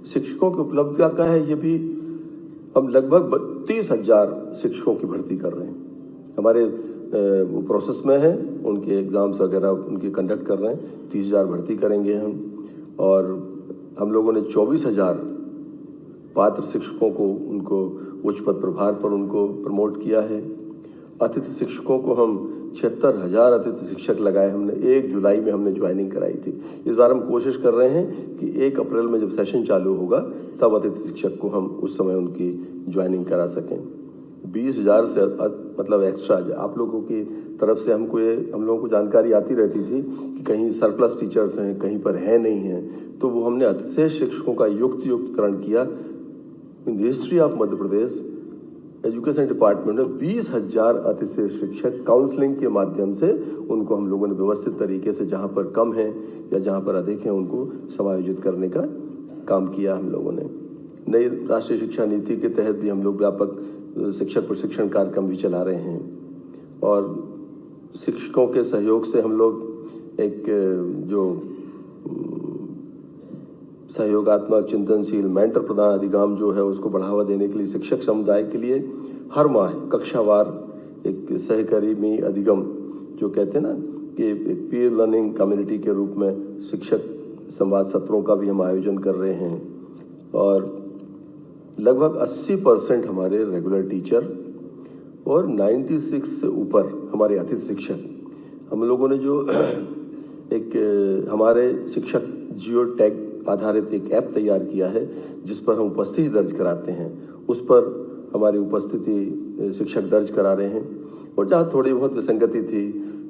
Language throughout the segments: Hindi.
शिक्षकों की उपलब्धता का है, ये भी हम लगभग 32,000 शिक्षकों की भर्ती कर रहे हैं। हमारे वो प्रोसेस में है, उनके एग्जाम्स वगैरह उनके कंडक्ट कर रहे हैं। 30,000 भर्ती करेंगे हम। और हम लोगों ने 24,000 पात्र शिक्षकों को उनको उच्च पद प्रभार पर उनको प्रमोट किया है। अतिथि शिक्षकों को हम 76,000 अतिथि शिक्षक लगाए। हमने 1 जुलाई में हमने ज्वाइनिंग कराई थी। इस बार हम कोशिश कर रहे हैं कि 1 अप्रैल में जब सेशन चालू होगा तब अतिथि शिक्षक को हम उस समय उनकी ज्वाइनिंग करा सकें। 20,000 से मतलब एक्स्ट्रा आप लोगों की तरफ से हम लोगों को जानकारी आती रहती थी कि कहीं सरप्लस टीचर्स हैं, कहीं पर है नहीं है, तो वो हमने अतिशेष शिक्षकों का युक्तकरण किया। In the history of Madhya Pradesh education department में 20,000 अतिशेष शिक्षक काउंसलिंग के माध्यम से उनको हम लोगों ने व्यवस्थित तरीके से जहां पर कम है या जहां पर अधिक है उनको समायोजित करने का काम किया हम लोगों ने। नई राष्ट्रीय शिक्षा नीति के तहत भी हम लोग व्यापक शिक्षक प्रशिक्षण कार्यक्रम भी चला रहे हैं। और शिक्षकों के सहयोग से हम लोग एक जो सहयोगात्मक चिंतनशील मेंटर प्रदान अधिगम जो है उसको बढ़ावा देने के लिए शिक्षक समुदाय के लिए हर माह कक्षावार एक सहकर्मी अधिगम जो कहते हैं ना कि एक पीयर लर्निंग कम्युनिटी के रूप में शिक्षक संवाद सत्रों का भी हम आयोजन कर रहे हैं। और लगभग 80% हमारे रेगुलर टीचर और 96 से ऊपर हमारे अतिथि शिक्षक। हम लोगों ने जो एक हमारे शिक्षक जियो टैग आधारित एक ऐप तैयार किया है जिस पर हम उपस्थिति दर्ज कराते हैं, उस पर हमारी उपस्थिति शिक्षक दर्ज करा रहे हैं। और जहाँ थोड़ी बहुत विसंगति थी,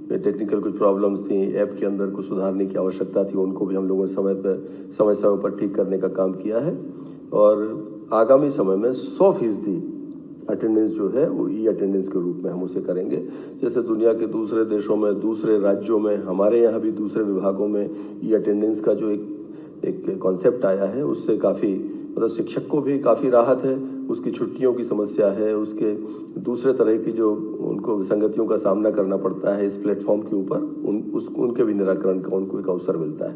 टेक्निकल कुछ प्रॉब्लम्स थी, ऐप के अंदर कुछ सुधारने की आवश्यकता थी, उनको भी हम लोगों ने समय पर ठीक करने का काम किया है। और आगामी समय में 100% अटेंडेंस जो है वो ई अटेंडेंस के रूप में हम उसे करेंगे। जैसे दुनिया के दूसरे देशों में, दूसरे राज्यों में, हमारे यहाँ भी दूसरे विभागों में ई अटेंडेंस का जो एक कॉन्सेप्ट आया है, उससे काफ़ी मतलब शिक्षक को भी काफ़ी राहत है। उसकी छुट्टियों की समस्या है, उसके दूसरे तरह की जो उनको विसंगतियों का सामना करना पड़ता है इस प्लेटफॉर्म के ऊपर, उनके भी निराकरण का उनको एक अवसर मिलता है।